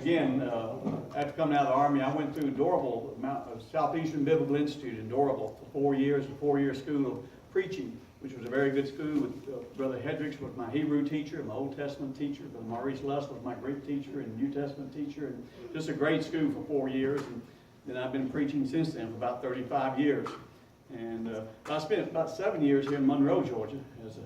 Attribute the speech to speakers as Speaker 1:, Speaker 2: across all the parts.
Speaker 1: again, after coming out of the Army, I went through Dorable, Southeastern Biblical Institute in Dorable for 4 years, a 4-year school of preaching, which was a very good school with Brother Hendricks was my Hebrew teacher, my Old Testament teacher, Brother Maurice Luss was my Greek teacher and New Testament teacher, and just a great school for 4 years. And then I've been preaching since then for about 35 years. And I spent about 7 years here in Monroe, Georgia, as the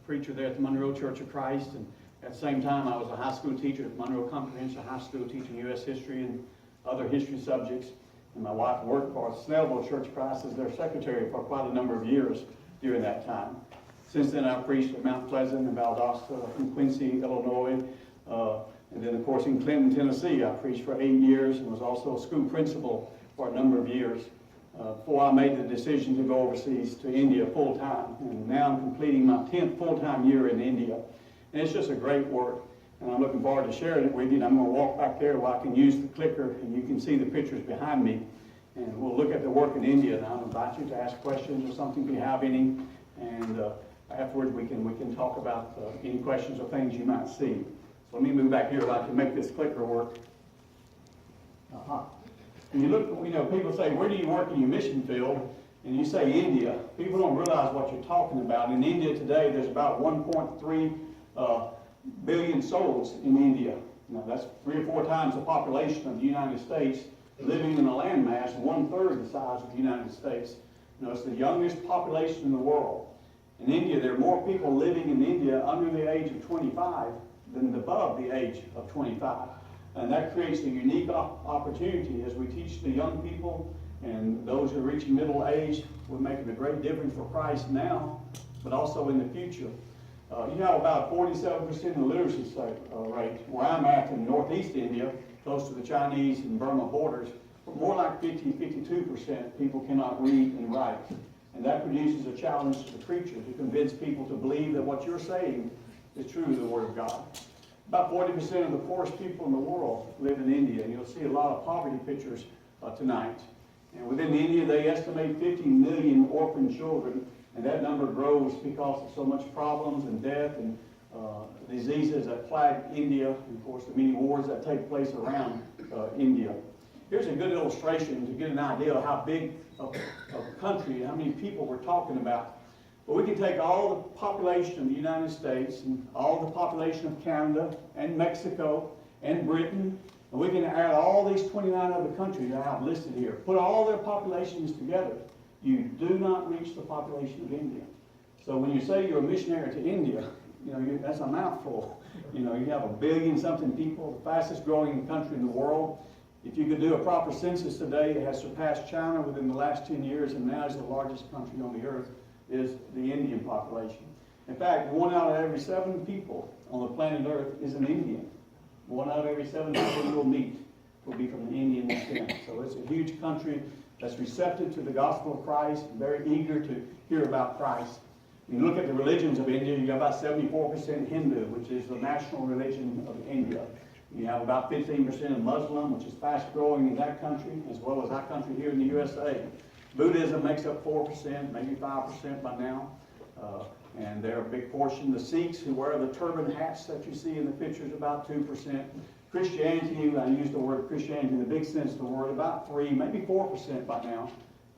Speaker 1: preacher there at the Monroe Church of Christ. And at the same time, I was a high school teacher at Monroe Comprehensive High School, teaching U.S. history and other history subjects. And my wife worked for Snellville Church of Christ as their secretary for quite a number of years during that time. Since then, I've preached at Mount Pleasant and Valdosta, in Quincy, Illinois, and then, of course, in Clinton, Tennessee. I preached for 8 years and was also a school principal for a number of years before I made the decision to go overseas to India full-time. And now I'm completing my 10th full-time year in India. And it's just a great work, and I'm looking forward to sharing it with you. And I'm going to walk back there where I can use the clicker, and you can see the pictures behind me. And we'll look at the work in India, and I'll invite you to ask questions or something if you have any. And afterwards, we can talk about any questions or things you might see. So let me move back here if I can make this clicker work. And you look, people say, where do you work in your mission field? And you say India. People don't realize what you're talking about. In India today, there's about 1.3 billion souls in India. Now, that's 3 or 4 times the population of the United States, living in a landmass 1/3 the size of the United States. It's the youngest population in the world. In India, there are more people living in India under the age of 25 than above the age of 25. And that creates a unique opportunity as we teach the young people and those who are reaching middle age. We're making a great difference for Christ now, but also in the future. You have about 47% literacy rate. Where I'm at in northeast India, close to the Chinese and Burma borders, more like 52% people cannot read and write. And that produces a challenge to the preacher to convince people to believe that what you're saying is true to the Word of God. About 40% of the poorest people in the world live in India, and you'll see a lot of poverty pictures tonight. And within India, they estimate 50 million orphan children, and that number grows because of so much problems and death and diseases that plague India, and of course the many wars that take place around India. Here's a good illustration to get an idea of how big of a country, how many people we're talking about. But we can take all the population of the United States and all the population of Canada and Mexico and Britain, and we can add all these 29 other countries that I have listed here. Put all their populations together. You do not reach the population of India. So when you say you're a missionary to India, that's a mouthful. You have 1 billion something people, the fastest growing country in the world. If you could do a proper census today, it has surpassed China within the last 10 years, and now is the largest country on the earth, is the Indian population. In fact, 1 out of every 7 people on the planet Earth is an Indian. 1 out of every 7 people you'll meet will be from the Indian descent. So it's a huge country that's receptive to the gospel of Christ, and very eager to hear about Christ. When you look at the religions of India, you got about 74% Hindu, which is the national religion of India. You have about 15% of Muslim, which is fast growing in that country, as well as our country here in the USA. Buddhism makes up 4%, maybe 5% by now. And they're a big portion. The Sikhs, who wear the turban hats that you see in the pictures, about 2%. Christianity, I use the word Christianity in the big sense of the word, about 3, maybe 4% by now.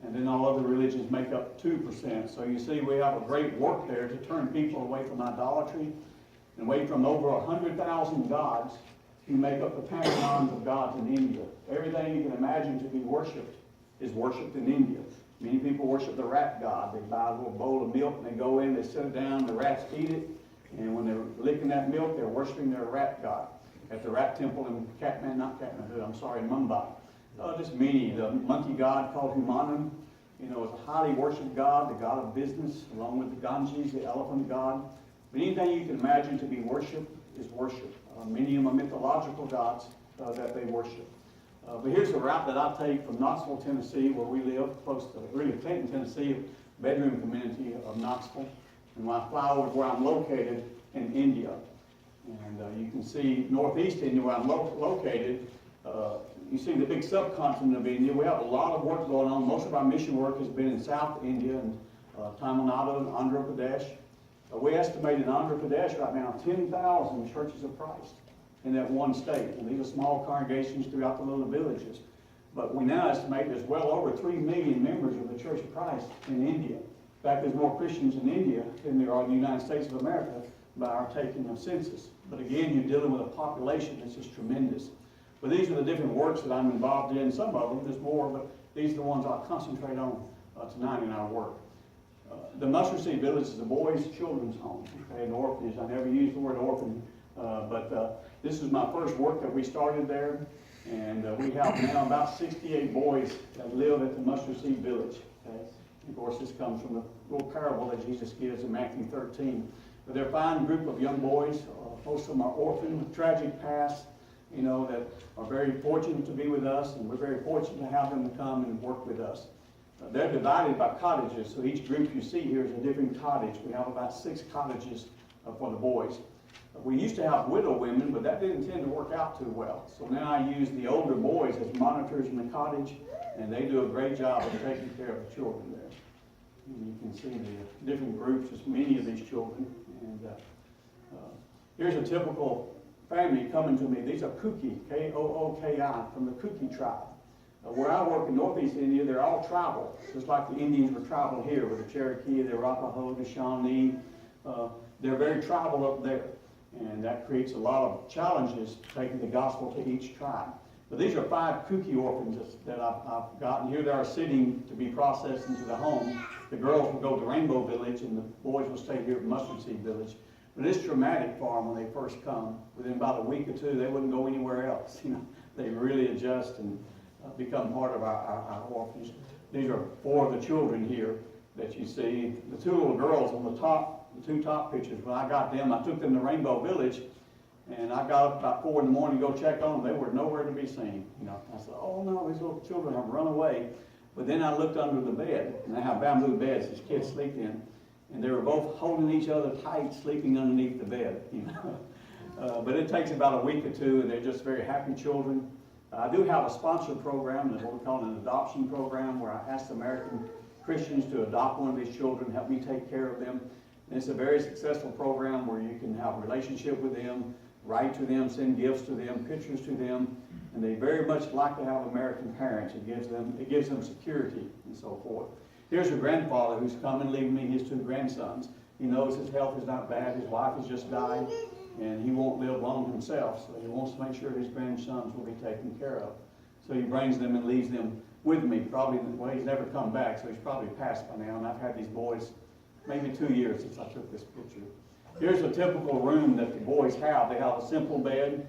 Speaker 1: And then all other religions make up 2%. So you see we have a great work there to turn people away from idolatry and away from over 100,000 gods who make up the pantheons of gods in India. Everything you can imagine to be worshipped is worshipped in India. Many people worship the rat god. They buy a little bowl of milk and they go in, they sit it down, the rats eat it, and when they're licking that milk, they're worshiping their rat god at the rat temple in Mumbai. Just many. The monkey god called Humanum, is a highly worshipped god, the god of business, along with the Ganges, the elephant god. But anything you can imagine to be worshipped is worship. Many of them are mythological gods that they worship. But here's the route that I take from Knoxville, Tennessee, where we live, close to Clinton, Tennessee, bedroom community of Knoxville. And when I fly over to where I'm located in India, and you can see northeast India where I'm located, you see the big subcontinent of India. We have a lot of work going on. Most of our mission work has been in South India and Tamil Nadu and Andhra Pradesh. We estimate in Andhra Pradesh right now 10,000 churches of Christ. in that one state. And these are small congregations throughout the little villages. But we now estimate there's well over 3 million members of the Church of Christ in India. In fact, there's more Christians in India than there are in the United States of America by our taking of census. But again, you're dealing with a population that's just tremendous. But these are the different works that I'm involved in. Some of them, there's more, but these are the ones I'll concentrate on tonight in our work. The Mustard Seed Village is a boys' children's home, okay, an orphanage. I never use the word orphan, but this is my first work that we started there. And we have now about 68 boys that live at the Mustard Seed Village. Okay? Of course, this comes from the little parable that Jesus gives in Matthew 13. But they're a fine group of young boys. Most of them are orphaned with tragic past, you know, that are very fortunate to be with us, and we're very fortunate to have them to come and work with us. They're divided by cottages, so each group you see here is a different cottage. We have about 6 cottages for the boys. We used to have widow women, but that didn't tend to work out too well. So now I use the older boys as monitors in the cottage, and they do a great job of taking care of the children there. And you can see the different groups, there's many of these children. And here's a typical family coming to me. These are Kuki, K-O-O-K-I, from the Kuki tribe. Where I work in Northeast India, they're all tribal, just like the Indians were tribal here with the Cherokee, the Arapaho, the Shawnee. They're very tribal up there. And that creates a lot of challenges taking the gospel to each tribe. But these are 5 Kuki orphans that I've gotten. Here they are sitting to be processed into the home. The girls will go to Rainbow Village and the boys will stay here at Mustard Seed Village. But it's traumatic for them when they first come. Within about a week or 2, they wouldn't go anywhere else. You know, they really adjust and become part of our orphanage. These are 4 of the children here that you see. The 2 little girls on the top, the 2 top pictures, when I got them, I took them to Rainbow Village, and I got up about 4 in the morning to go check on them. They were nowhere to be seen. You know, I said, oh no, these little children have run away. But then I looked under the bed, and they have bamboo beds these kids sleep in, and they were both holding each other tight, sleeping underneath the bed. You know, but it takes about a week or 2, and they're just very happy children. I do have a sponsored program, what we call an adoption program, where I ask American Christians to adopt one of these children, help me take care of them. And it's a very successful program where you can have a relationship with them, write to them, send gifts to them, pictures to them, and they very much like to have American parents. It gives them security and so forth. Here's a grandfather who's come and leaving me his 2 grandsons. He knows his health is not bad. His wife has just died, and he won't live long himself, so he wants to make sure his grandsons will be taken care of. So he brings them and leaves them with me. Probably, well, he's never come back, so he's probably passed by now, and I've had these boys maybe 2 years since I took this picture. Here's a typical room that the boys have. They have a simple bed,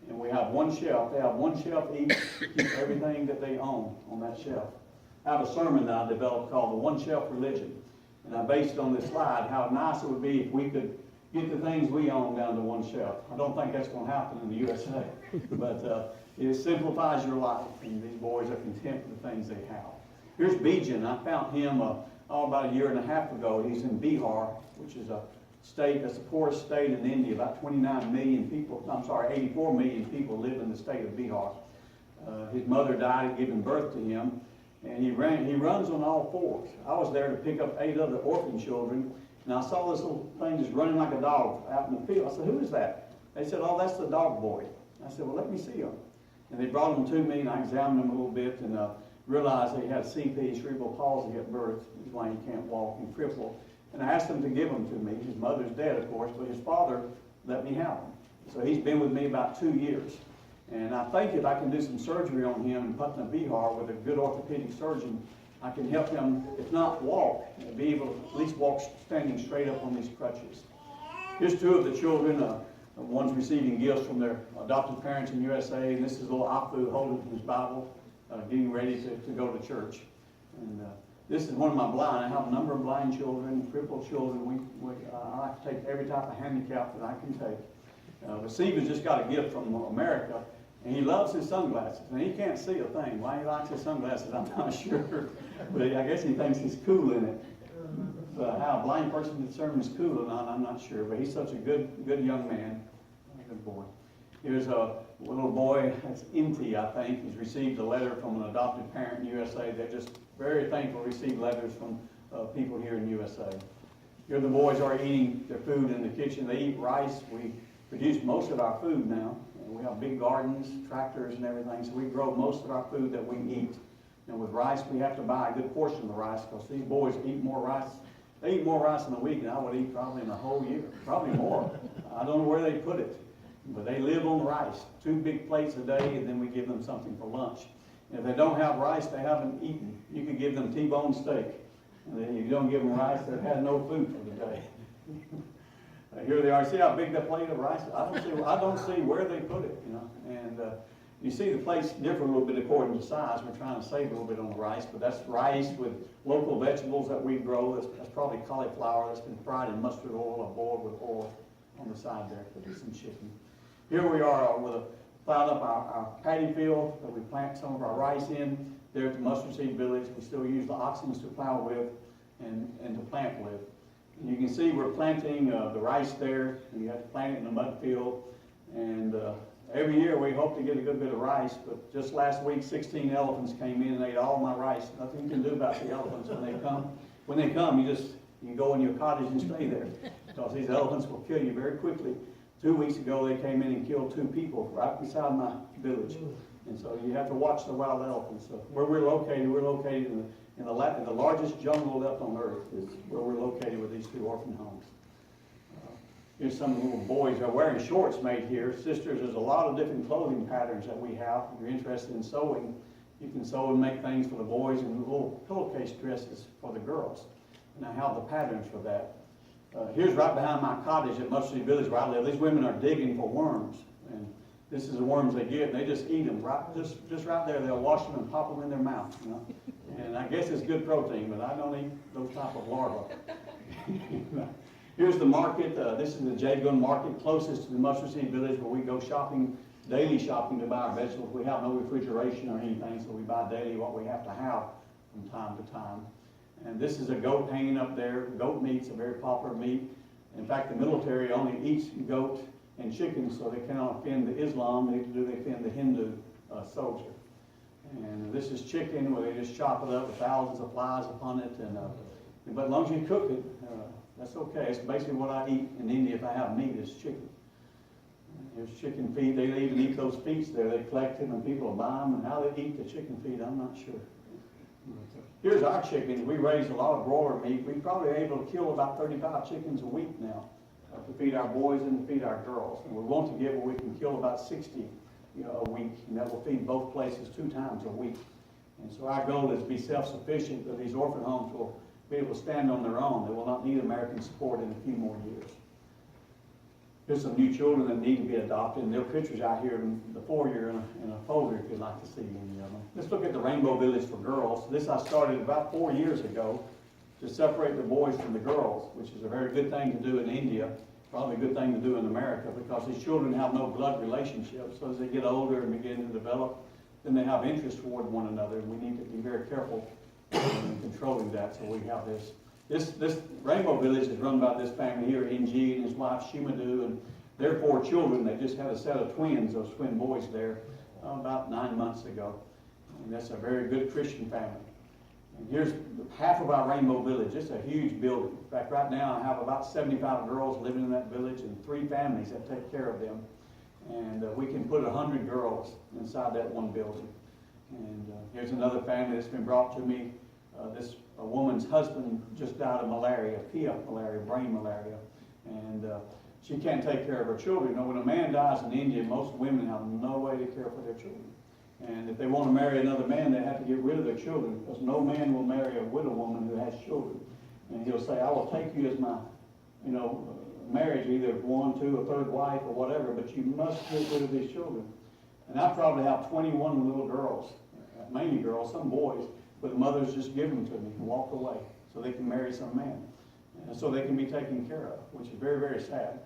Speaker 1: and we have 1 shelf. They have 1 shelf each to keep everything that they own on that shelf. I have a sermon that I developed called The One Shelf Religion, and I based on this slide how nice it would be if we could get the things we own down to 1 shelf. I don't think that's going to happen in the USA, but it simplifies your life, and these boys are content with the things they have. Here's Bijan. I found him about a year and a half ago. He's in Bihar, which is a state that's the poorest state in India. About 29 million people, 84 million people live in the state of Bihar. His mother died giving birth to him, and he runs on all 4s. I was there to pick up 8 other orphan children, and I saw this little thing just running like a dog out in the field. I said, who is that? They said, oh, that's the dog boy. I said, well, let me see him. And they brought him to me, and I examined him a little bit, and realized he had CP, cerebral palsy at birth. He's why he can't walk and crippled. And I asked them to give him to me. His mother's dead, of course, but his father let me have him. So he's been with me about 2 years. And I think if I can do some surgery on him in Patna, Bihar, with a good orthopedic surgeon, I can help him, if not walk, be able to at least walk standing straight up on these crutches. Here's 2 of the children. One's receiving gifts from their adopted parents in USA, and this is little Apu holding his Bible, getting ready to go to church. And this is one of my blind. I have a number of blind children, crippled children. I like to take every type of handicap that I can take. But Stephen's just got a gift from America, and he loves his sunglasses. And he can't see a thing. Why he likes his sunglasses, I'm not sure. But I guess he thinks he's cool in it. But how a blind person determines cool or not, I'm not sure. But he's such a good young man. Good boy. Here's a little boy, that's Inti, I think. He's received a letter from an adopted parent in USA. They're just very thankful to receive letters from people here in USA. Here the boys are eating their food in the kitchen. They eat rice. We produce most of our food now. We have big gardens, tractors and everything, so we grow most of our food that we eat. And with rice, we have to buy a good portion of the rice because these boys eat more rice. They eat more rice in a week than I would eat probably in a whole year, probably more. I don't know where they put it, but they live on rice. 2 big plates a day, and then we give them something for lunch. And if they don't have rice, they haven't eaten. You can give them T-bone steak. And then you don't give them rice, they've had no food for the day. Here they are. See how big that plate of rice is? I don't see where they put it, you know. And you see the plates differ a little bit according to size. We're trying to save a little bit on the rice, but that's rice with local vegetables that we grow. That's probably cauliflower that's been fried in mustard oil or boiled with oil on the side there. There's some chicken. Here we are with a plowed up our paddy field that we plant some of our rice in. There at the Mustard Seed Village, we still use the oxen to plow with and to plant with. And you can see we're planting the rice there, and you have to plant it in a mud field. And every year we hope to get a good bit of rice, but just last week 16 elephants came in and ate all my rice. Nothing you can do about the elephants when they come. When they come, you go in your cottage and stay there because these elephants will kill you very quickly. 2 weeks ago they came in and killed 2 people right beside my village. And so you have to watch the wild elephants. So where we're located in the largest jungle left on earth is where we're located with these 2 orphan homes. Here's some little boys that are wearing shorts made here. Sisters, there's a lot of different clothing patterns that we have. If you're interested in sewing, you can sew and make things for the boys and little pillowcase dresses for the girls. And I have the patterns for that. Here's right behind my cottage at Mustard Seed Village where I live. These women are digging for worms. And this is the worms they get, and they just eat them. Just right there, they'll wash them and pop them in their mouth. You know? And I guess it's good protein, but I don't eat those type of larvae. Here's the market. This is the Jagun market closest to the Mustard Seed Village where we go shopping, daily shopping to buy our vegetables. We have no refrigeration or anything, so we buy daily what we have to have from time to time. And this is a goat hanging up there. Goat meat's a very popular meat. In fact, the military only eats goat and chicken, so they cannot offend the Islam. They offend the Hindu soldier. And this is chicken where they just chop it up with thousands of flies upon it. But as long as you cook it, that's okay. It's basically what I eat in India if I have meat is chicken. There's chicken feet. They even eat those feet there. They collect them and people buy them. And how they eat the chicken feet, I'm not sure. Here's our chickens. We raise a lot of broiler meat. We're probably able to kill about 35 chickens a week now to feed our boys and to feed our girls. And we want to get where we can kill about 60 a week, and that will feed both places 2 times a week. And so our goal is to be self-sufficient, that these orphan homes will be able to stand on their own. They will not need American support in a few more years. Here's some new children that need to be adopted, and there are pictures out here in the foyer in a folder if you'd like to see any of them. Let's look at the Rainbow Village for girls. This I started about 4 years ago to separate the boys from the girls, which is a very good thing to do in India, probably a good thing to do in America, because these children have no blood relationship. So as they get older and begin to develop, then they have interest toward one another, and we need to be very careful in controlling that. So we have this. This Rainbow Village is run by this family here, NG and his wife Shimadu, and their 4 children. They just had a set of twins, those twin boys there, about 9 months ago. And that's a very good Christian family. And here's half of our Rainbow Village. It's a huge building. In fact, right now I have about 75 girls living in that village and 3 families that take care of them. And we can put 100 girls inside that one building. And here's another family that's been brought to me. A woman's husband just died of malaria, PF malaria, brain malaria. And she can't take care of her children. You know, when a man dies in India, most women have no way to care for their children. And if they want to marry another man, they have to get rid of their children, because no man will marry a widow woman who has children. And he'll say, I will take you as my, marriage, either 1, 2, or third wife or whatever, but you must get rid of these children. And I probably have 21 little girls, mainly girls, some boys, but the mothers just give them to me and walk away so they can marry some man. And so they can be taken care of, which is very, very sad,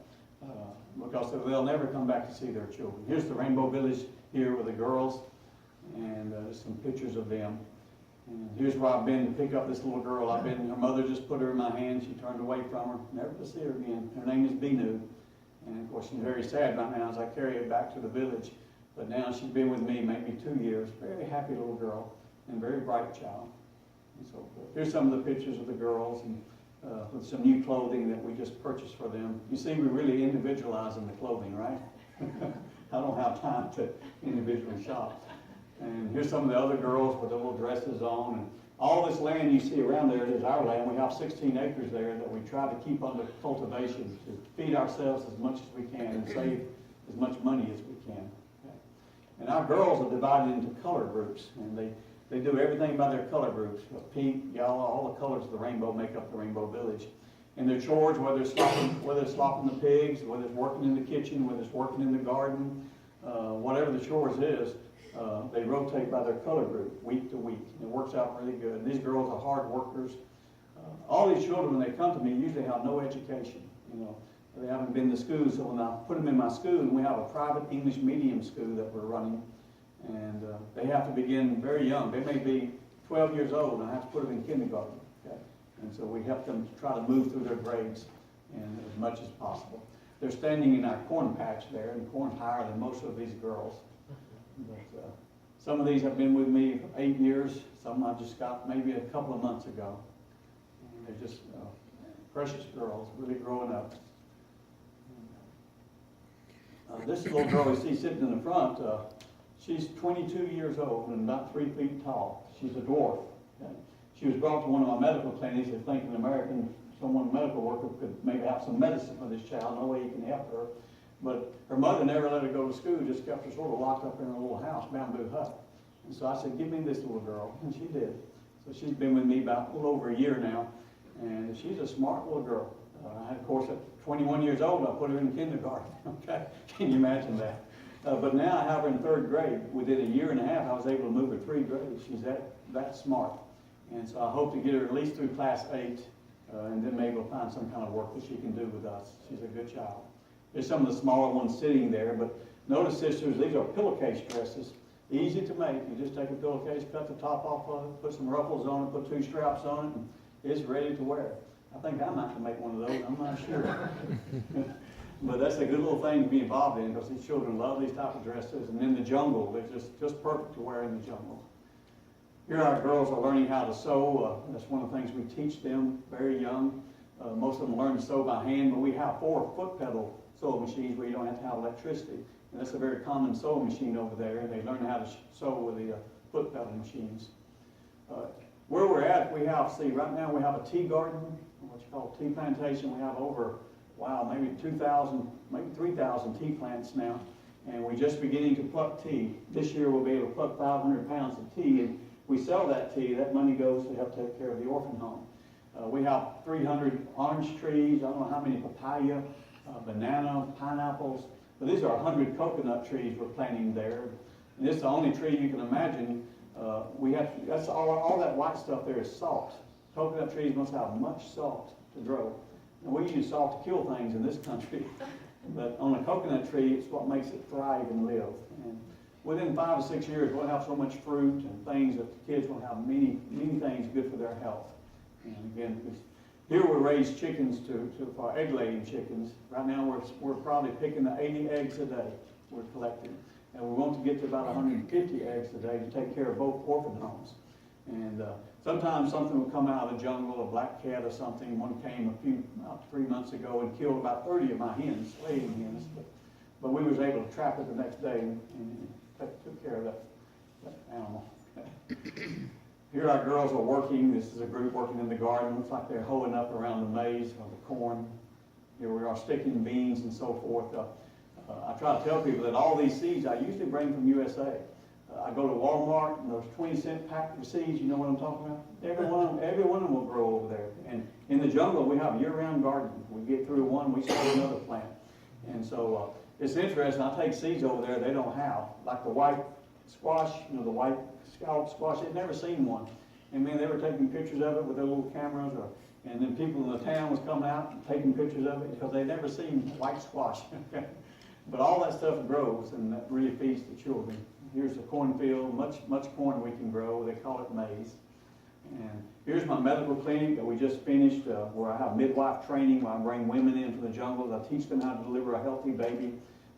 Speaker 1: because they'll never come back to see their children. Here's the Rainbow Village here with the girls, and some pictures of them. And here's where I've been to pick up this little girl. Her mother just put her in my hand. She turned away from her, never to see her again. Her name is Binu. And of course, she's very sad right now as I carry her back to the village. But now she's been with me maybe 2 years. Very happy little girl and very bright child. And so here's some of the pictures of the girls and with some new clothing that we just purchased for them. You see, we're really individualizing the clothing, right? I don't have time to individually shop. And here's some of the other girls with their little dresses on. And all this land you see around there is our land. We have 16 acres there that we try to keep under cultivation to feed ourselves as much as we can and save as much money as we can. Okay? And our girls are divided into color groups, and they do everything by their color groups. Pink, yellow, all the colors of the rainbow make up the Rainbow Village. And their chores, whether it's slopping the pigs, whether it's working in the kitchen, whether it's working in the garden, whatever the chores is, they rotate by their color group week to week. It works out really good. And these girls are hard workers. All these children, when they come to me, usually have no education. You know, they haven't been to school. So when I put them in my school, and we have a private English medium school that we're running, and they have to begin very young. They may be 12 years old, and I have to put them in kindergarten. Okay? And so we help them try to move through their grades and as much as possible. They're standing in our corn patch there, and corn's higher than most of these girls. But some of these have been with me for 8 years. Some I just got maybe a couple of months ago. And they're just precious girls, really growing up. This little girl you see sitting in the front, she's 22 years old and about 3 feet tall. She's a dwarf. Okay? She was brought to one of my medical clinics and thinking someone medical worker could maybe have some medicine for this child. No way you can help her. But her mother never let her go to school, just kept her sort of locked up in a little house, bamboo hut. And so I said, give me this little girl, and she did. So she's been with me about a little over a year now, and she's a smart little girl. Of course, at 21 years old, I put her in kindergarten, okay? Can you imagine that? But now I have her in 3rd grade. Within a year and a half, I was able to move her 3 grades. She's that smart. And so I hope to get her at least through class 8, and then maybe we'll find some kind of work that she can do with us. She's a good child. There's some of the smaller ones sitting there, but notice, sisters, these are pillowcase dresses. Easy to make. You just take a pillowcase, cut the top off of it, put some ruffles on it, put 2 straps on it, and it's ready to wear. I think I might have to make one of those. I'm not sure. But that's a good little thing to be involved in, because these children love these type of dresses. And in the jungle, they're just perfect to wear in the jungle. Here our girls are learning how to sew. That's one of the things we teach them very young. Most of them learn to sew by hand, but we have 4 foot pedal sewing machines where you don't have to have electricity. And that's a very common sewing machine over there. And they learn how to sew with the foot pedal machines. Where we're at, right now we have a tea garden, what you call a tea plantation. We have over, maybe 2,000, maybe 3,000 tea plants now. And we're just beginning to pluck tea. This year we'll be able to pluck 500 pounds of tea. And we sell that tea. That money goes to help take care of the orphan home. We have 300 orange trees. I don't know how many papaya, banana, pineapples. But these are 100 coconut trees we're planting there. And this is the only tree you can imagine. That's all that white stuff there is salt. Coconut trees must have much salt to grow. And we use salt to kill things in this country. But on a coconut tree, it's what makes it thrive and live. And within 5 or 6 years, we'll have so much fruit and things that the kids will have many things good for their health. And again, here we raise chickens for egg-laying chickens. Right now, we're probably picking 80 eggs a day we're collecting. And we want to get to about 150 eggs a day to take care of both orphan homes. And sometimes something will come out of the jungle, a black cat or something. One came about 3 months ago and killed about 30 of my hens, laying hens. But we was able to trap it the next day and took care of that animal. Here our girls are working. This is a group working in the garden. Looks like they're hoeing up around the maize or the corn. Here we are sticking beans and so forth. I try to tell people that all these seeds I usually bring from USA. I go to Walmart and those 20-cent pack of seeds, you know what I'm talking about? Every one of them will grow over there. And in the jungle, we have a year-round garden. We get through one, we start another plant. And so it's interesting. I take seeds over there they don't have, like the white squash, the white scallop squash. They'd never seen one. And man, they were taking pictures of it with their little cameras, and then people in the town was coming out and taking pictures of it because they'd never seen white squash. But all that stuff grows, and that really feeds the children. Here's the cornfield, much corn we can grow. They call it maize. And here's my medical clinic that we just finished, where I have midwife training, where I bring women into the jungle. I teach them how to deliver a healthy baby.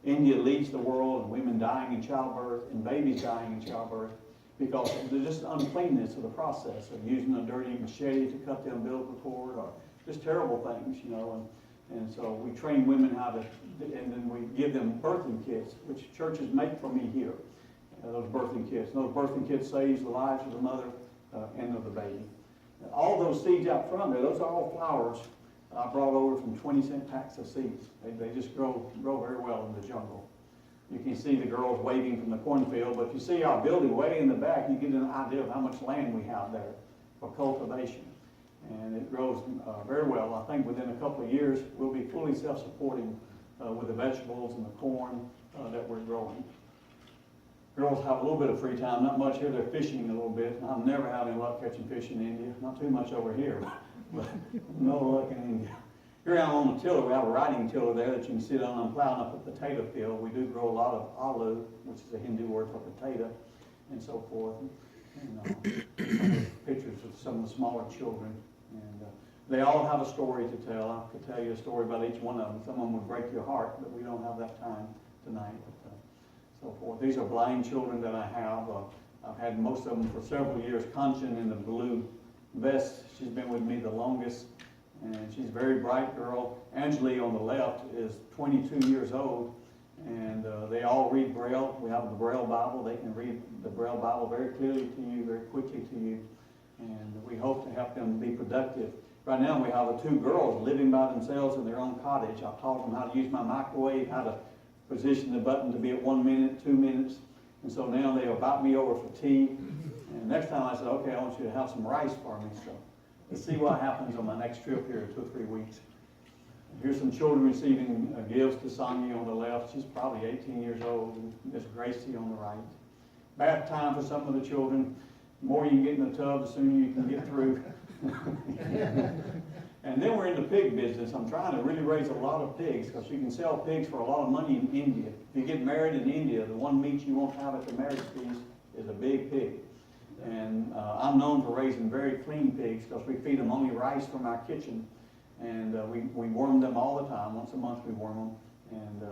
Speaker 1: India leads the world in women dying in childbirth and babies dying in childbirth because there's just uncleanness of the process of using a dirty machete to cut the umbilical cord, or just terrible things, And so we train women how to, and then we give them birthing kits, which churches make for me here. Those birthing kits. And those birthing kits saves the lives of the mother and of the baby. All those seeds out front there, those are all flowers I brought over from 20-cent packs of seeds. They just grow very well in the jungle. You can see the girls waving from the cornfield, but if you see our building way in the back, you get an idea of how much land we have there for cultivation. And it grows very well. I think within a couple of years, we'll be fully self-supporting with the vegetables and the corn that we're growing. Girls have a little bit of free time, not much here. They're fishing a little bit. I'm never having luck catching fish in India. Not too much over here, but no luck in India. Here out on the tiller, we have a riding tiller there that you can sit on. I'm plowing up a potato field. We do grow a lot of aloo, which is a Hindu word for potato, and so forth. And pictures of some of the smaller children. And they all have a story to tell. I could tell you a story about each one of them. Some of them would break your heart, but we don't have that time tonight. So forth. These are blind children that I have. I've had most of them for several years. Kanchan in the blue vest, she's been with me the longest, and she's a very bright girl. Angeli on the left is 22 years old, and they all read Braille. We have the Braille Bible. They can read the Braille Bible very clearly to you, very quickly to you, and we hope to help them be productive. Right now we have the two girls living by themselves in their own cottage. I've taught them how to use my microwave, how to position the button to be at 1 minute, 2 minutes. And so now they invite me over for tea. And next time I said, okay, I want you to have some rice for me. So let's see what happens on my next trip here in 2 or 3 weeks. Here's some children receiving gifts to Sonia on the left. She's probably 18 years old. And Miss Gracie on the right. Bath time for some of the children. The more you can get in the tub, the sooner you can get through. And then we're in the pig business. I'm trying to really raise a lot of pigs because you can sell pigs for a lot of money in India. If you get married in India, the one meat you won't have at the marriage feast is a big pig. And I'm known for raising very clean pigs because we feed them only rice from our kitchen. And we worm them all the time. Once a month we worm them. And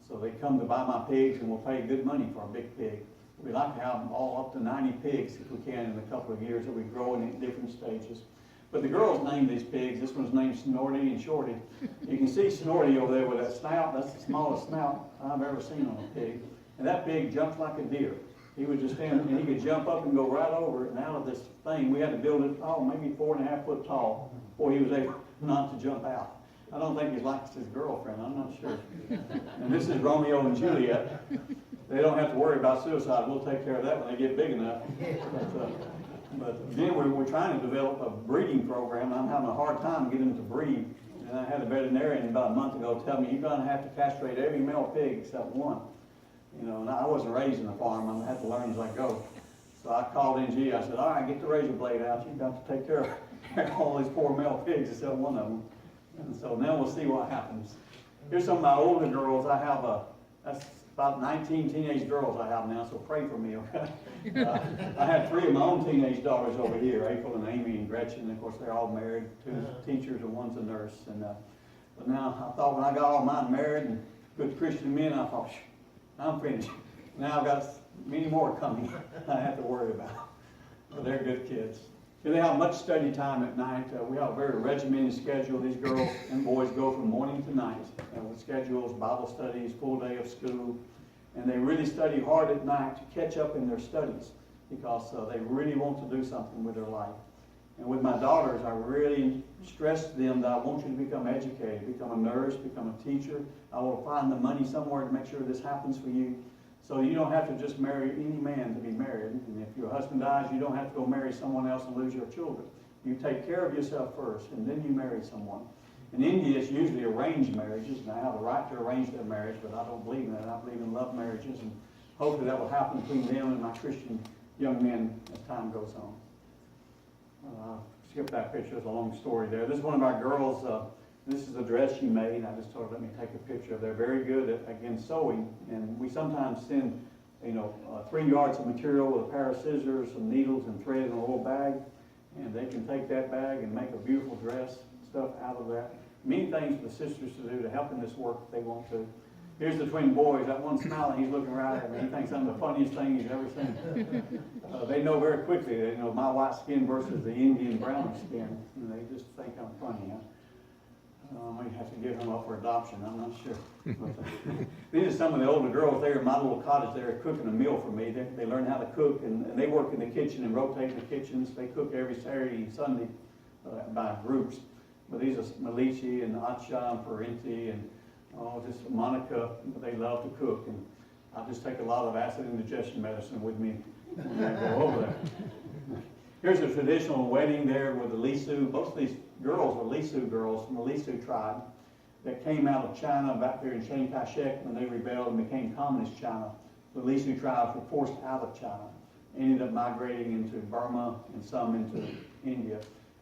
Speaker 1: so they come to buy my pigs and we'll pay good money for a big pig. We like to have them all up to 90 pigs if we can in a couple of years that we grow in different stages. But the girls named these pigs. This one's named Snorty and Shorty. You can see Snorty over there with that snout. That's the smallest snout I've ever seen on a pig. And that pig jumps like a deer. He would just stand and he could jump up and go right over it. And out of this thing, we had to build it, maybe 4.5 foot tall before he was able not to jump out. I don't think he likes his girlfriend. I'm not sure. And this is Romeo and Juliet. They don't have to worry about suicide. We'll take care of that when they get big enough. But then we're trying to develop a breeding program. I'm having a hard time getting them to breed. And I had a veterinarian about a month ago tell me, you're going to have to castrate every male pig except one. You know, and I wasn't raised in a farm. I had to learn as I go. So I called NG. I said, all right, get the razor blade out. You've got to take care of all these poor male pigs except one of them. And so now we'll see what happens. Here's some of my older girls. I have that's about 19 teenage girls I have now, so pray for me, okay? I had 3 of my own teenage daughters over here, April and Amy and Gretchen. And of course, they're all married, 2 teachers and one's a nurse. And but now I thought when I got all mine married and good Christian men, I thought, I'm finished. Now I've got many more coming I have to worry about. But they're good kids. They have much study time at night. We have a very regimented schedule. These girls and boys go from morning to night with schedules, Bible studies, full day of school. And they really study hard at night to catch up in their studies because they really want to do something with their life. And with my daughters, I really stress to them that I want you to become educated, become a nurse, become a teacher. I will find the money somewhere to make sure this happens for you. So you don't have to just marry any man to be married. And if your husband dies, you don't have to go marry someone else and lose your children. You take care of yourself first, and then you marry someone. In India, it's usually arranged marriages, and I have the right to arrange their marriage, but I don't believe in that. I believe in love marriages, and hopefully that will happen between them and my Christian young men as time goes on. Skip that picture. There's a long story there. This is one of our girls. This is a dress she made. I just told her, let me take a picture. They're very good at, again, sewing. And we sometimes send, 3 yards of material with a pair of scissors, some needles, and thread in a little bag. And they can take that bag and make a beautiful dress, stuff out of that. Many things for the sisters to do to help in this work if they want to. Here's the twin boys. That one smiling, he's looking right at me. He thinks I'm the funniest thing he's ever seen. They know very quickly, they know my white skin versus the Indian brown skin. And they just think I'm funny. Huh? I may have to give him up for adoption, I'm not sure. But, these are some of the older girls there in my little cottage there cooking a meal for me. They learn how to cook, and they work in the kitchen and rotate in the kitchens. They cook every Saturday and Sunday by groups. But these are Malichi and Acha and Parenti and just Monica. They love to cook, and I just take a lot of acid indigestion medicine with me when I go over there. Here's a traditional wedding there with the Lisu. Most of these girls are Lisu girls from the Lisu tribe that came out of China back there in Chiang Kai-shek when they rebelled and became communist China. The Lisu tribes were forced out of China, ended up migrating into Burma and some into India.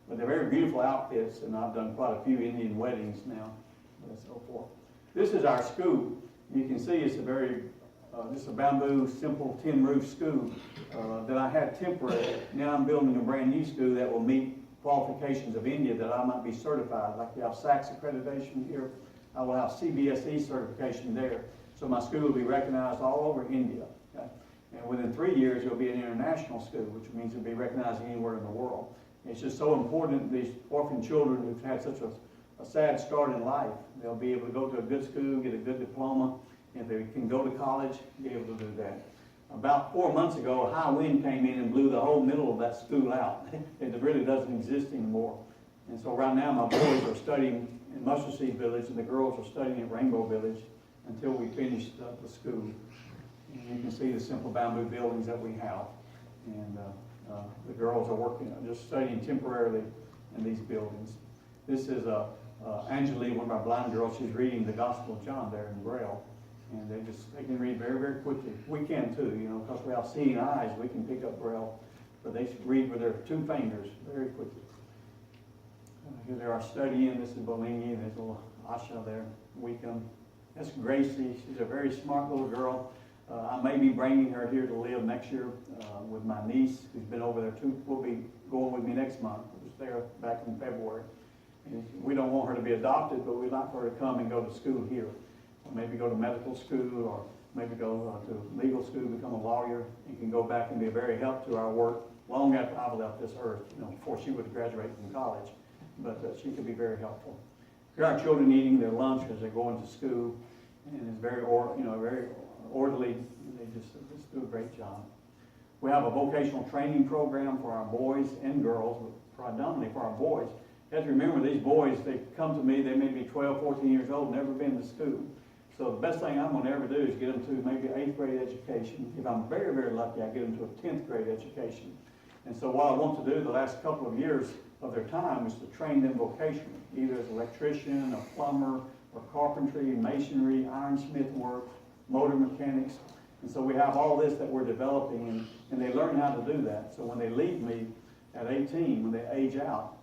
Speaker 1: But they're very beautiful outfits, and I've done quite a few Indian weddings now, and so forth. This is our school. You can see it's a very just a bamboo, simple tin roof school that I had temporary. Now I'm building a brand new school that will meet qualifications of India that I might be certified. Like we have SACS accreditation here, I will have CBSE certification there. So my school will be recognized all over India. Okay? And within 3 years, it'll be an international school, which means it'll be recognized anywhere in the world. It's just so important, these orphan children who've had such a sad start in life, they'll be able to go to a good school, get a good diploma. If they can go to college, be able to do that. About 4 months ago, a high wind came in and blew the whole middle of that school out. It really doesn't exist anymore. And so right now, my boys are studying in Mustard Seed Village, and the girls are studying at Rainbow Village until we finish the school. And you can see the simple bamboo buildings that we have. And the girls are working, just studying temporarily in these buildings. This is Angelique, one of our blind girls. She's reading the Gospel of John there in Braille. And they can read very, very quickly. We can too, because we have seeing eyes, we can pick up Braille. But they read with their 2 fingers very quickly. Here they are studying. This is Bolingi, and there's a little Asha there, Weekum. That's Gracie. She's a very smart little girl. I may be bringing her here to live next year with my niece, who's been over there too. Will be going with me next month. I was there back in February. And we don't want her to be adopted, but we'd like her to come and go to school here. Or maybe go to medical school, or maybe go to legal school, become a lawyer, and can go back and be a very help to our work long after I've left this earth, before she would graduate from college. But she could be very helpful. Here are our children eating their lunch as they're going to school, and it's very, very orderly. They just do a great job. We have a vocational training program for our boys and girls, but predominantly for our boys. You have to remember, these boys, they come to me, they may be 12, 14 years old, never been to school. So the best thing I'm going to ever do is get them to maybe 8th grade education. If I'm very, very lucky, I get them to a 10th grade education. And so what I want to do the last couple of years of their time is to train them vocationally, either as an electrician, a plumber, or carpentry, masonry, ironsmith work, motor mechanics. And so we have all this that we're developing, and they learn how to do that. So when they leave me at 18, when they age out,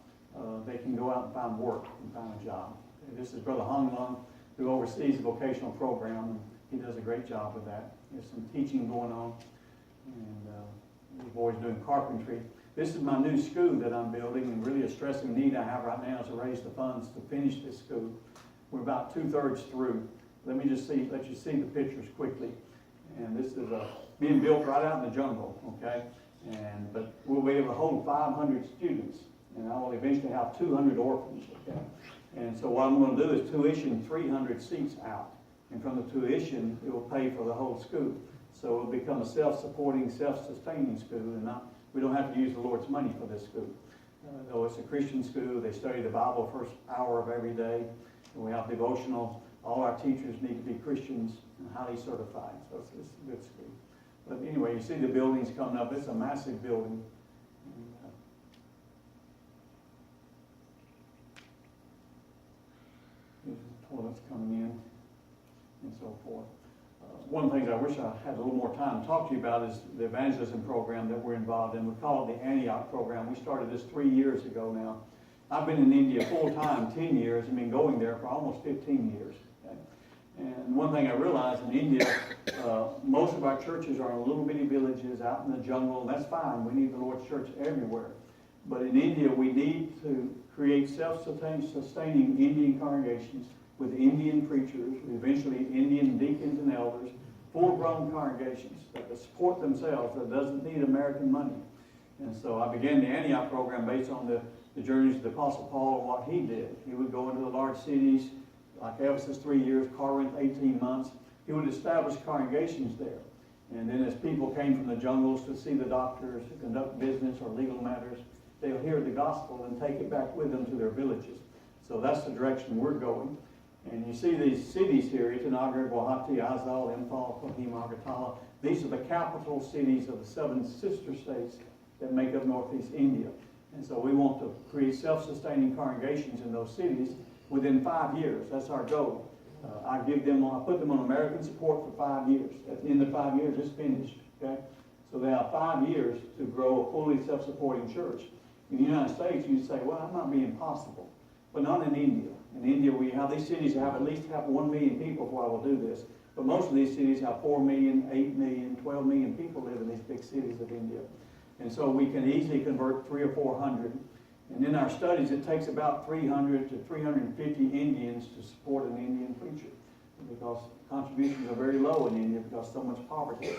Speaker 1: they can go out and find work and find a job. And this is Brother Hong Lung, who oversees the vocational program. He does a great job with that. There's some teaching going on, and the boys doing carpentry. This is my new school that I'm building, and really a stressing need I have right now is to raise the funds to finish this school. We're about 2/3 through. Let me just let you see the pictures quickly. And this is being built right out in the jungle, okay? But we'll be able to hold 500 students, and I will eventually have 200 orphans, okay? And so what I'm going to do is tuition 300 seats out. And from the tuition, it will pay for the whole school. So it will become a self-supporting, self-sustaining school, and we don't have to use the Lord's money for this school. Though it's a Christian school, they study the Bible first hour of every day. And we have devotional. All our teachers need to be Christians and highly certified. So it's a good school. But anyway, you see the buildings coming up. It's a massive building. Toilets coming in and so forth. One of the things I wish I had a little more time to talk to you about is the evangelism program that we're involved in. We call it the Antioch program. We started this 3 years ago now. I've been in India full-time 10 years and been going there for almost 15 years. Okay? And one thing I realized in India, most of our churches are in little bitty villages out in the jungle, and that's fine. We need the Lord's church everywhere. But in India, we need to create self-sustaining Indian congregations with Indian preachers, eventually Indian deacons and elders, full-grown congregations that support themselves, that doesn't need American money. And so I began the Antioch program based on the the journeys of the Apostle Paul and what he did. He would go into the large cities, like Ephesus 3 years, Corinth 18 months. He would establish congregations there. And then as people came from the jungles to see the doctors, to conduct business or legal matters, they'll hear the gospel and take it back with them to their villages. So that's the direction we're going. And you see these cities here, Itanagar, Guwahati, Aizawl, Imphal, Kohima, Agartala. These are the capital cities of the 7 sister states that make up Northeast India. And so we want to create self-sustaining congregations in those cities within 5 years. That's our goal. I put them on American support for 5 years. At the end of 5 years, it's finished. Okay? So they have 5 years to grow a fully self-supporting church. In the United States, you say, well, that might be impossible. But not in India. In India, we have these cities that have at least 1 million people before I will do this. But most of these cities have 4 million, 8 million, 12 million people live in these big cities of India. And so we can easily convert 300 or 400. And in our studies, it takes about 300 to 350 Indians to support an Indian preacher, because contributions are very low in India because so much poverty.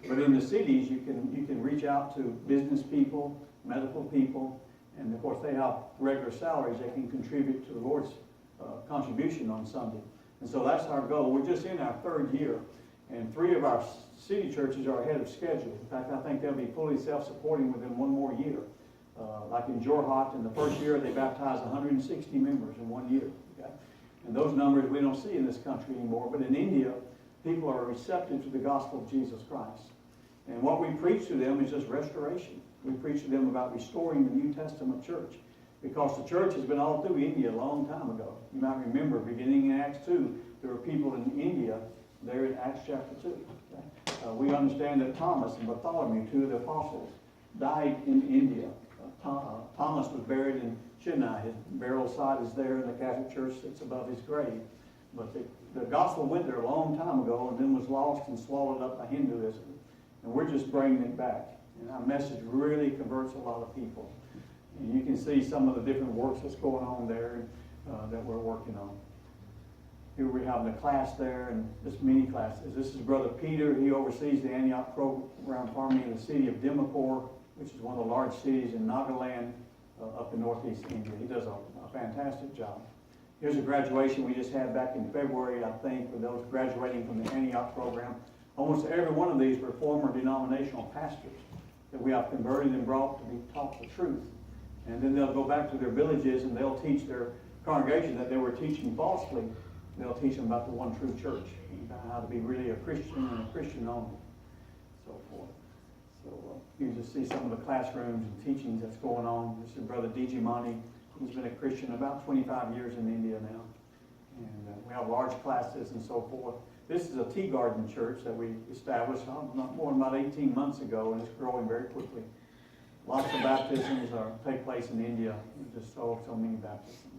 Speaker 1: But in the cities, you can reach out to business people, medical people, and of course they have regular salaries. They can contribute to the Lord's contribution on Sunday. And so that's our goal. We're just in our 3rd year, and 3 of our city churches are ahead of schedule. In fact, I think they'll be fully self-supporting within 1 more year. Like in Jorhat, in the 1st year, they baptized 160 members in 1 year. Okay? And those numbers we don't see in this country anymore. But in India, people are receptive to the gospel of Jesus Christ. And what we preach to them is just restoration. We preach to them about restoring the New Testament church, because the church has been all through India a long time ago. You might remember, beginning in Acts 2, there were people in India there in Acts chapter 2. Okay? We understand that Thomas and Bartholomew, 2 of the apostles, died in India. Thomas was buried in Chennai. His burial site is there in the Catholic Church that's above his grave. But the gospel went there a long time ago and then was lost and swallowed up by Hinduism. And we're just bringing it back. And our message really converts a lot of people. And you can see some of the different works that's going on there that we're working on. Here we're having a class there, and just mini classes. This is Brother Peter. He oversees the Antioch program for me in the city of Dimapur, which is one of the large cities in Nagaland, up in Northeast India. He does a fantastic job. Here's a graduation we just had back in February, I think, for those graduating from the Antioch program. Almost every one of these were former denominational pastors that we have converted and brought to be taught the truth. And then they'll go back to their villages and they'll teach their congregation that they were teaching falsely. They'll teach them about the one true church, and how to be really a Christian and a Christian only, so forth. So you just see some of the classrooms and teachings that's going on. This is Brother D.G. Monty. He's been a Christian about 25 years in India now. And we have large classes and so forth. This is a tea garden church that we established not more than about 18 months ago, and it's growing very quickly. Lots of baptisms take place in India. Just so many baptisms.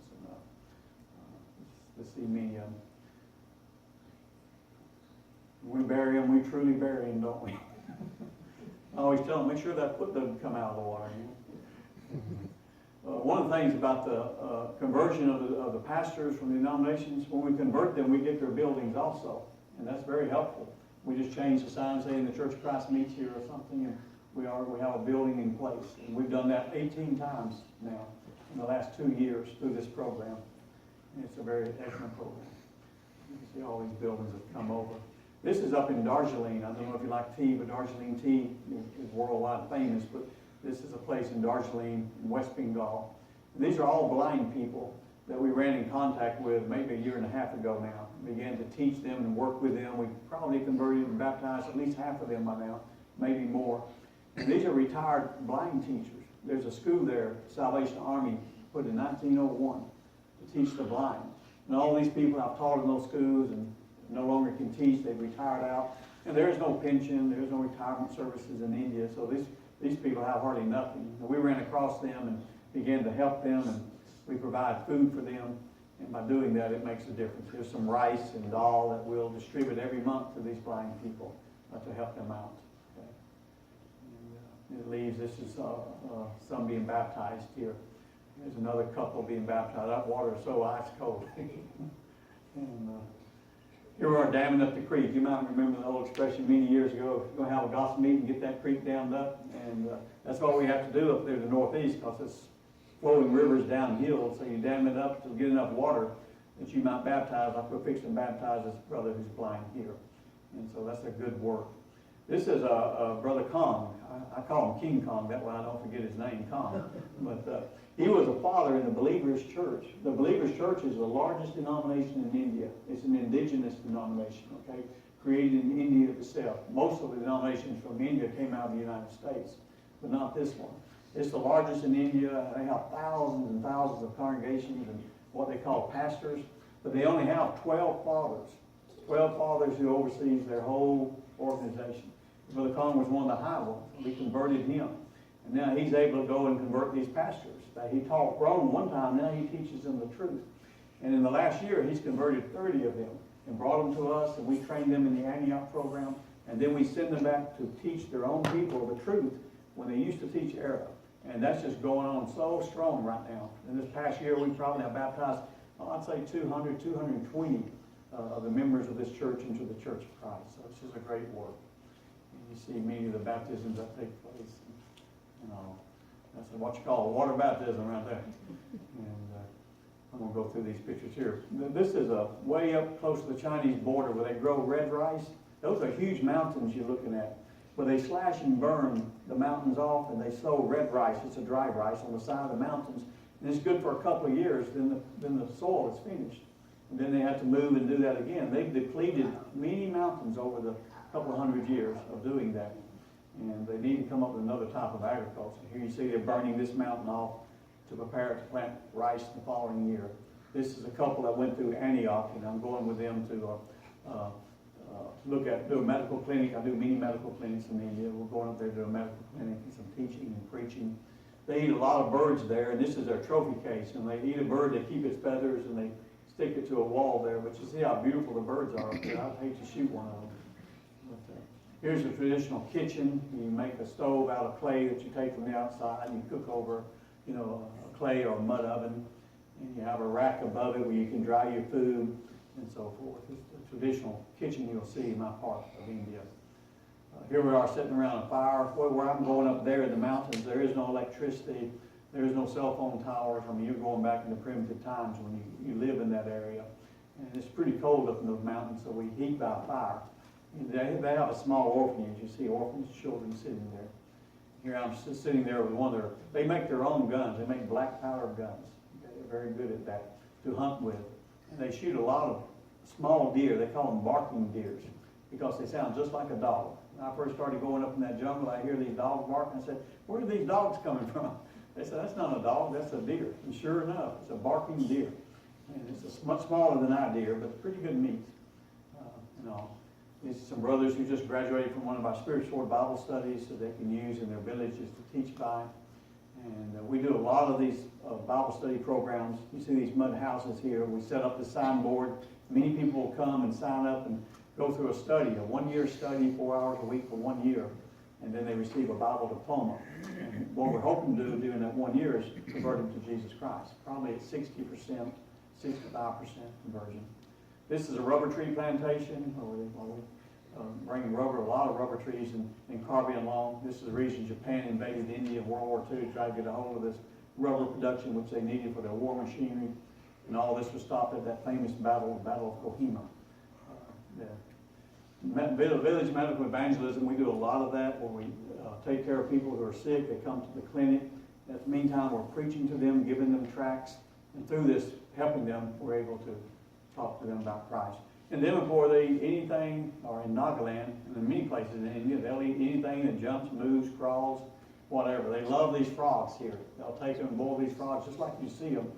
Speaker 1: Let's see me. We bury them, we truly bury them, don't we? I always tell them, make sure that foot doesn't come out of the water. You know? One of the things about the conversion of the pastors from the denominations, when we convert them, we get their buildings also. And that's very helpful. We just change the sign saying the Church of Christ meets here or something, and we have a building in place. And we've done that 18 times now in the last 2 years through this program. And it's a very excellent program. You can see all these buildings have come over. This is up in Darjeeling. I don't know if you like tea, but Darjeeling tea is worldwide famous. But this is a place in Darjeeling, in West Bengal. And these are all blind people that we ran in contact with maybe a year and a half ago now. We began to teach them and work with them. We probably converted and baptized at least half of them by now, maybe more. And these are retired blind teachers. There's a school there, Salvation Army, put in 1901 to teach the blind. And all these people I've taught in those schools and no longer can teach. They've retired out. And there is no pension. There's no retirement services in India. So these people have hardly nothing. And we ran across them and began to help them, and we provide food for them. And by doing that, it makes a difference. There's some rice and dal that we'll distribute every month to these blind people to help them out. Okay? And, it leaves, this is some being baptized here. There's another couple being baptized. That water is so ice cold. And here we are damming up the creek. You might remember the old expression many years ago, you're going to have a gospel meeting and get that creek dammed up. And that's what we have to do up there in the Northeast, because it's flowing rivers downhill, so you dam it up to get enough water that you might baptize, like we're fixing to baptize this brother who's blind here. And so that's a good work. This is Brother Kong. I call him King Kong, that way I don't forget his name, Kong. But he was a father in the Believers Church. The Believers Church is the largest denomination in India. It's an indigenous denomination, okay, created in India itself. Most of the denominations from India came out of the United States, but not this one. It's the largest in India. They have thousands and thousands of congregations and what they call pastors, but they only have 12 fathers. 12 fathers who oversees their whole organization. Brother Kong was one of the high ones. We converted him. And now he's able to go and convert these pastors. He taught Rome one time, now he teaches them the truth. And in the last year, he's converted 30 of them and brought them to us, and we trained them in the Antioch program. And then we send them back to teach their own people the truth when they used to teach Arab. And that's just going on so strong right now. In this past year, we probably have baptized, I'd say 200, 220 of the members of this church into the Church of Christ. So it's just a great work. You see many of the baptisms that take place. That's what you call a water baptism right there. And I'm going to go through these pictures here. This is way up close to the Chinese border where they grow red rice. Those are huge mountains you're looking at. Where they slash and burn the mountains off and they sow red rice. It's a dry rice on the side of the mountains. And it's good for a couple of years. Then the soil is finished. And then they have to move and do that again. They've depleted many mountains over the couple of hundred years of doing that. And they need to come up with another type of agriculture. Here you see they're burning this mountain off to prepare it to plant rice the following year. This is a couple that went through Antioch, and I'm going with them to do a medical clinic. I do many medical clinics in India. We're going up there to do a medical clinic and some teaching and preaching. They eat a lot of birds there, and this is their trophy case. And they eat a bird, they keep its feathers, and they stick it to a wall there. But you see how beautiful the birds are up there. I'd hate to shoot one of them. Here's a traditional kitchen. You make a stove out of clay that you take from the outside. You cook over, a clay or a mud oven. And you have a rack above it where you can dry your food and so forth. It's the traditional kitchen you'll see in my part of India. Here we are sitting around a fire. Where I'm going up there in the mountains, there is no electricity. There is no cell phone towers. I mean, you're going back into primitive times when you live in that area. And it's pretty cold up in those mountains, so we heat by fire. They have a small orphanage. You see orphanage children sitting there. Here I'm sitting there with one of their, they make their own guns. They make black powder guns. Okay, they're very good at that, to hunt with. And they shoot a lot of small deer. They call them barking deers because they sound just like a dog. When I first started going up in that jungle, I hear these dogs barking. I said, where are these dogs coming from? They said, that's not a dog, that's a deer. And sure enough, it's a barking deer. And it's much smaller than our deer, but pretty good meat. These are some brothers who just graduated from one of our spiritual Bible studies that they can use in their villages to teach by. And we do a lot of these Bible study programs. You see these mud houses here. We set up the signboard. Many people will come and sign up and go through a study, a one-year study, 4 hours a week for 1 year. And then they receive a Bible diploma. And what we're hoping to do during that 1 year is convert them to Jesus Christ. Probably at 60%, 65% conversion. This is a rubber tree plantation where we bring rubber, a lot of rubber trees in Caribbean long. This is the reason Japan invaded India in World War II to try to get a hold of this rubber production which they needed for their war machinery. And all this was stopped at that famous battle, the Battle of Kohima. The village medical evangelism, we do a lot of that where we take care of people who are sick. They come to the clinic. In the meantime, we're preaching to them, giving them tracts. And through this, helping them, we're able to talk to them about Christ. And then before they eat anything, or in Nagaland, and in many places in India, they'll eat anything that jumps, moves, crawls, whatever. They love these frogs here. They'll take them and boil these frogs just like you see them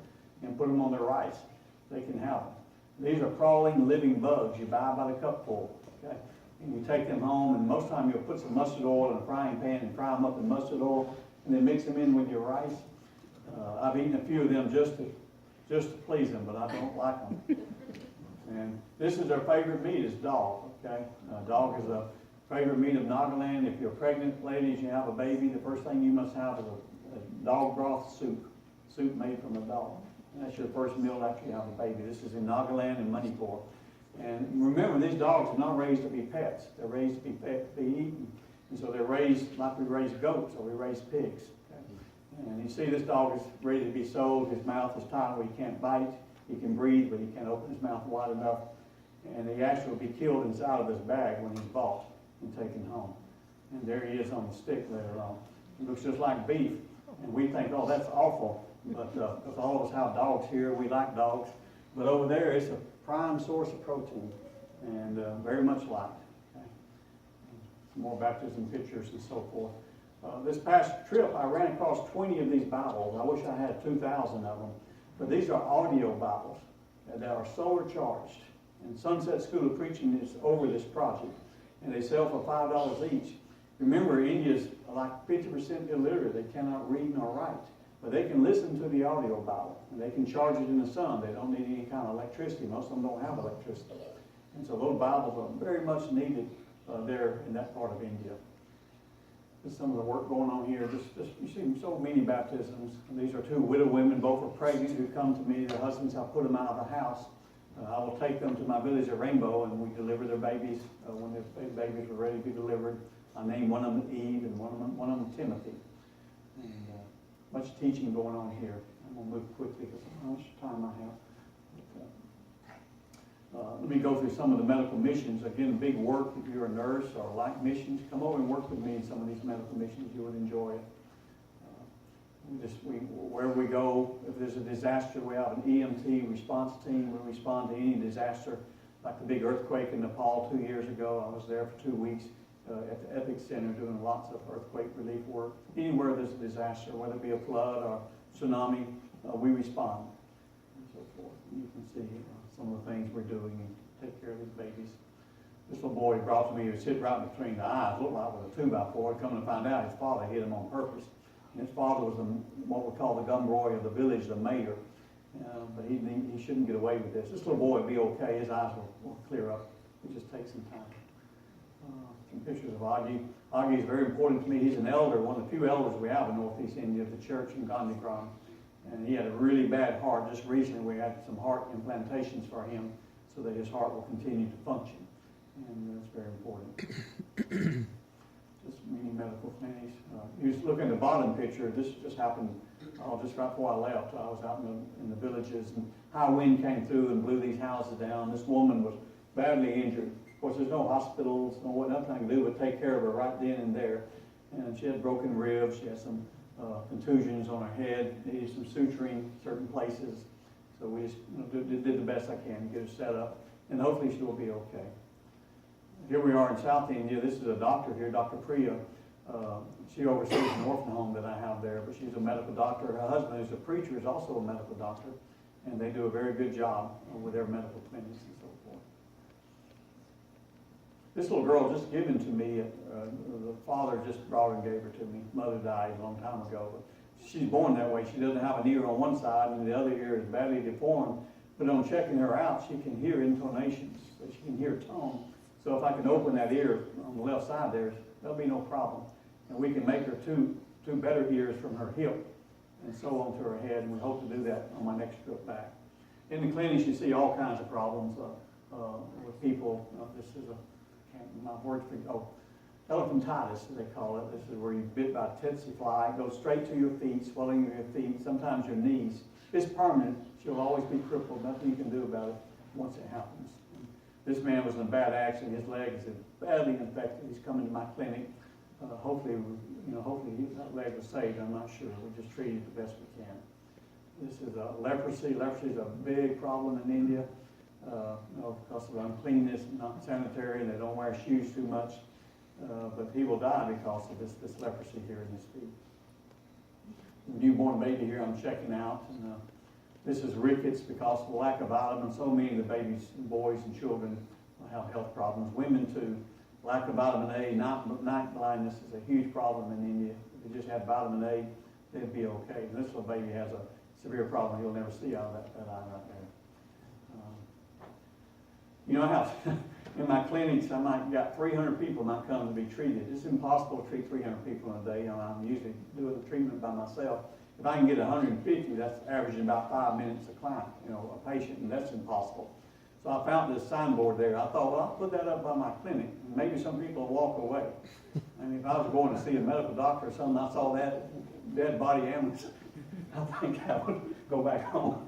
Speaker 1: and put them on their rice. They can have them. These are crawling, living bugs you buy by the cupful. Okay? And you take them home, and most of the time you'll put some mustard oil in a frying pan and fry them up in mustard oil, and then mix them in with your rice. I've eaten a few of them just to please them, but I don't like them. And this is their favorite meat, is dog. Okay, dog is a favorite meat of Nagaland. If you're pregnant, ladies, you have a baby, the first thing you must have is a dog broth soup made from a dog. And that's your first meal after you have a baby. This is in Nagaland and Manipur. And remember, these dogs are not raised to be pets. They're raised to be eaten. And so they're raised like we raise goats or we raise pigs. Okay? And you see this dog is ready to be sold. His mouth is tight where he can't bite. He can breathe, but he can't open his mouth wide enough. And he actually will be killed inside of his bag when he's bought and taken home. And there he is on the stick later on. It looks just like beef. And we think, oh, that's awful. But because all of us have dogs here, we like dogs. But over there, it's a prime source of protein and very much liked. Okay? Some more baptism pictures and so forth. This past trip, I ran across 20 of these Bibles. I wish I had 2,000 of them. But these are audio Bibles that are solar charged. And Sunset School of Preaching is over this project. And they sell for $5 each. Remember, India's like 50% illiterate. They cannot read nor write. But they can listen to the audio Bible. And they can charge it in the sun. They don't need any kind of electricity. Most of them don't have electricity. And so those Bibles are very much needed there in that part of India. Just some of the work going on here. You see so many baptisms. And these are two widow women, both are pregnant, who come to me. Their husbands, I put them out of the house. I will take them to my village at Rainbow, and we deliver their babies when their babies were ready to be delivered. I named one of them Eve and one of them Timothy. And much teaching going on here. I'm going to move quickly because how much time I have. Let me go through some of the medical missions. Again, big work. If you're a nurse or like missions, come over and work with me in some of these medical missions. You would enjoy it. Wherever we go, if there's a disaster, we have an EMT response team. We respond to any disaster, like the big earthquake in Nepal 2 years ago. I was there for 2 weeks at the Epic Center doing lots of earthquake relief work. Anywhere there's a disaster, whether it be a flood or tsunami, we respond and so forth. You can see some of the things we're doing and take care of these babies. This little boy brought to me, he was sitting right between the eyes, looked like with a 2x4. Coming to find out his father hit him on purpose. His father was what we call the gumroy of the village, the mayor. But he shouldn't get away with this. This little boy will be okay. His eyes will clear up. It just takes some time. Some pictures of Augie. Augie is very important to me. He's an elder, one of the few elders we have in Northeast India, the church in Gandhigram. And he had a really bad heart. Just recently we had some heart implantations for him so that his heart will continue to function. And that's very important. Just many medical clinics. You just look at the bottom picture. This just happened just right before I left. I was out in the villages, and high wind came through and blew these houses down. This woman was badly injured. Of course, there's no hospitals, nothing I can do but take care of her right then and there. And she had broken ribs. She had some contusions on her head. Needed some suturing in certain places. So we just did the best I can to get her set up, and hopefully she will be okay. Here we are in South India. This is a doctor here, Dr. Priya. She oversees an orphan home that I have there, but she's a medical doctor. Her husband, who's a preacher, is also a medical doctor, and they do a very good job with their medical clinics and so forth. This little girl just given to me, the father just brought her and gave her to me. Mother died a long time ago, but she's born that way. She doesn't have an ear on one side, and the other ear is badly deformed, but on checking her out, she can hear intonations, so she can hear tone. So if I can open that ear on the left side there'll be no problem. And we can make her two better ears from her hip and so on to her head, and we hope to do that on my next trip back. In the clinics, you see all kinds of problems with people. This is elephantitis, as they call it. This is where you're bit by a tsetse fly. It goes straight to your feet, swelling of your feet, sometimes your knees. It's permanent. She'll always be crippled. Nothing you can do about it once it happens. This man was in a bad accident. His leg is badly infected. He's coming to my clinic. Hopefully that leg was saved. I'm not sure. We just treated it the best we can. This is leprosy. Leprosy is a big problem in India because of uncleanness, not sanitary, and they don't wear shoes too much. But he will die because of this leprosy here in his feet. The newborn baby here I'm checking out. And, this is rickets because of the lack of vitamins. So many of the babies, boys and children have health problems. Women too. Lack of vitamin A, night blindness is a huge problem in India. If they just had vitamin A, they'd be okay. And this little baby has a severe problem he'll never see out of that eye right there. I have, in my clinics, I might got 300 people might come to be treated. It's impossible to treat 300 people in a day. I'm usually doing the treatment by myself. If I can get 150, that's averaging about 5 minutes a client, a patient, and that's impossible. So I found this signboard there. I thought, well, I'll put that up by my clinic, and maybe some people will walk away. I mean, if I was going to see a medical doctor or something, I saw that dead body ambulance, I think I would go back home.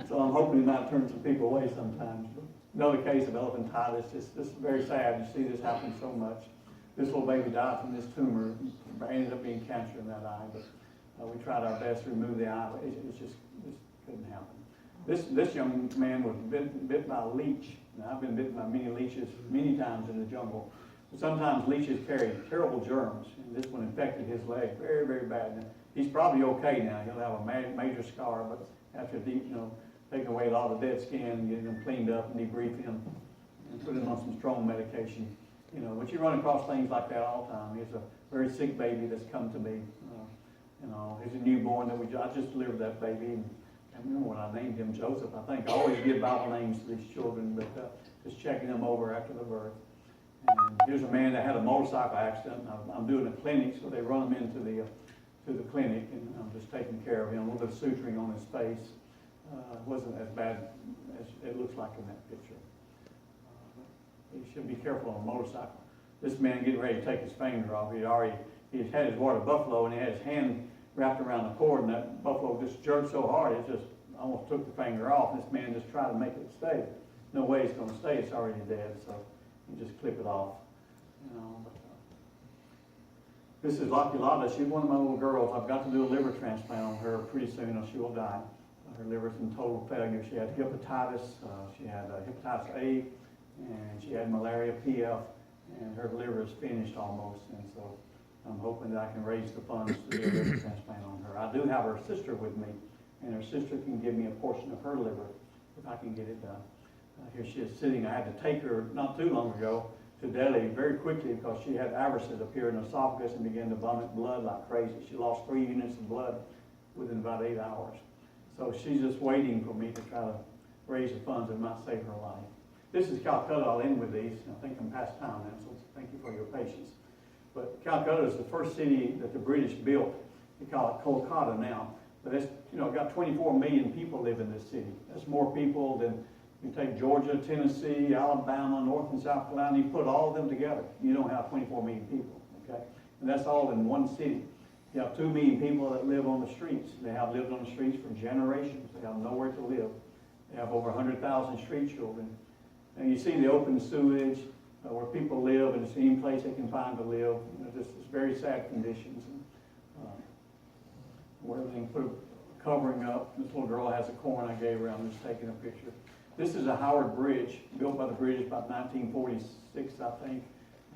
Speaker 1: So I'm hoping it might turn some people away sometimes. Another case of elephantitis, it's very sad to see this happen so much. This little baby died from this tumor, ended up being cancer in that eye, but we tried our best to remove the eye, but it just couldn't happen. This young man was bit by a leech. Now, I've been bitten by many leeches many times in the jungle. But sometimes leeches carry terrible germs, and this one infected his leg very, very bad. Now, he's probably okay now. He'll have a major scar, but after taking away a lot of the dead skin and getting him cleaned up and debriefing him and putting him on some strong medication. But you run across things like that all the time. Here's a very sick baby that's come to me. Here's a newborn that I just delivered that baby. And I remember when I named him Joseph, I think I always give Bible names to these children, but just checking them over after the birth. And here's a man that had a motorcycle accident. I'm doing a clinic, so they run him into the clinic, and I'm just taking care of him. A little bit of suturing on his face. It wasn't as bad as it looks like in that picture. You should be careful on a motorcycle. This man getting ready to take his finger off. He had his water buffalo, and he had his hand wrapped around the cord, and that buffalo just jerked so hard it just almost took the finger off. This man just tried to make it stay. No way it's going to stay. It's already dead, so you just clip it off. This is Lucky Lotta. She's one of my little girls. I've got to do a liver transplant on her pretty soon, or she will die. Her liver's in total failure. She had hepatitis. She had hepatitis A, and she had malaria, PF, and her liver is finished almost. And so I'm hoping that I can raise the funds to do a liver transplant on her. I do have her sister with me, and her sister can give me a portion of her liver if I can get it done. Here she is sitting. I had to take her not too long ago to Delhi very quickly because she had abscesses appear in her esophagus and began to vomit blood like crazy. She lost 3 units of blood within about 8 hours. So she's just waiting for me to try to raise the funds that might save her life. This is Calcutta. I'll end with these. I think I'm past time now, so thank you for your patience. But Calcutta is the first city that the British built. They call it Kolkata now. But it's, got 24 million people live in this city. That's more people than you take Georgia, Tennessee, Alabama, North and South Carolina. You put all of them together, you don't have 24 million people, okay? And that's all in one city. You have 2 million people that live on the streets. They have lived on the streets for generations. They have nowhere to live. They have over 100,000 street children. And you see the open sewage where people live, and it's the only place they can find to live. Just very sad conditions. Where everything put a covering up. This little girl has a corn I gave her. I'm just taking a picture. This is a Howard Bridge, built by the British about 1946, I think.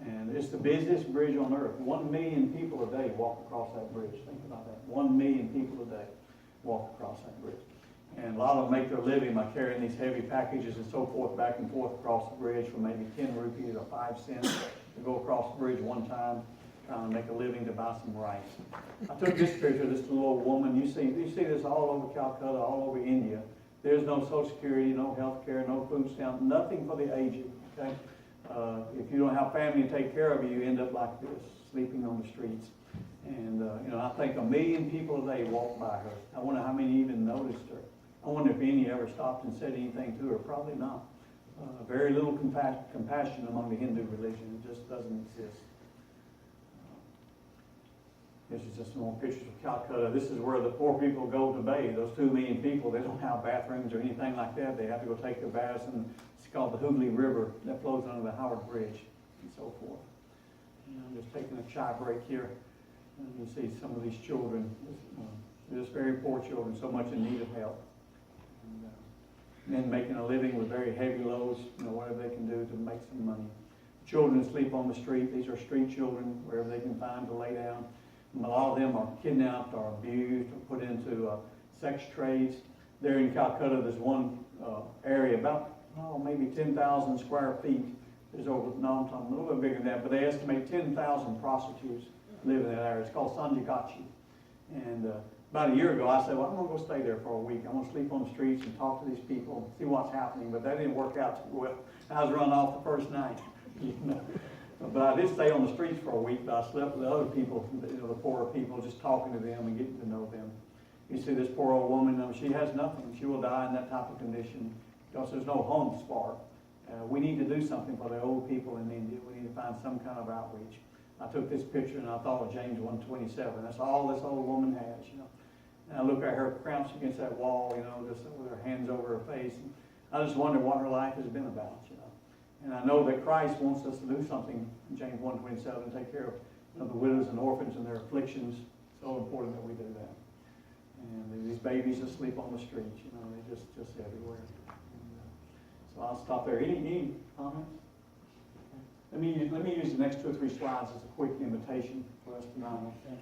Speaker 1: And it's the busiest bridge on earth. 1 million people a day walk across that bridge. Think about that. 1 million people a day walk across that bridge. And a lot of them make their living by carrying these heavy packages and so forth back and forth across the bridge for maybe 10 rupees or 5 cents to go across the bridge one time, trying to make a living to buy some rice. I took this picture of this little old woman. You see this all over Calcutta, all over India. There's no Social Security, no health care, no food stamp, nothing for the aged, okay? If you don't have family to take care of you, you end up like this, sleeping on the streets. And, I think 1 million people a day walk by her. I wonder how many even noticed her. I wonder if any ever stopped and said anything to her. Probably not. Very little compassion among the Hindu religion. It just doesn't exist. This is just some more pictures of Calcutta. This is where the poor people go to bathe. Those 2 million people, they don't have bathrooms or anything like that. They have to go take their baths, and it's called the Hooghly River that flows under the Howard Bridge and so forth. And I'm just taking a chai break here. And you see some of these children, just very poor children, so much in need of help. And men making a living with very heavy loads, whatever they can do to make some money. Children sleep on the street. These are street children, wherever they can find to lay down. A lot of them are kidnapped or abused or put into sex trades. There in Calcutta, there's one area about maybe 10,000 square feet. There's over, no, I'm talking a little bit bigger than that, but they estimate 10,000 prostitutes live in that area. It's called Sanjagachi. And about a year ago, I said, well, I'm going to go stay there for a week. I'm going to sleep on the streets and talk to these people, see what's happening. But that didn't work out too well. I was run off the first night. But I did stay on the streets for a week, but I slept with other people, the poorer people, just talking to them and getting to know them. You see this poor old woman, she has nothing. She will die in that type of condition because there's no homes for her. We need to do something for the old people in India. We need to find some kind of outreach. I took this picture and I thought of James 1:27. That's all this old woman has, you know. And I look at her crouched against that wall, you know, just with her hands over her face. And I just wonder what her life has been about, you know. And I know that Christ wants us to do something in James 1:27, take care of, you know, the widows and orphans and their afflictions. So important that we do that. And these babies asleep on the streets, you know, they're just everywhere. And, so I'll stop there. Any comments? Let me use the next 2 or 3 slides as a quick invitation for us tonight. Okay.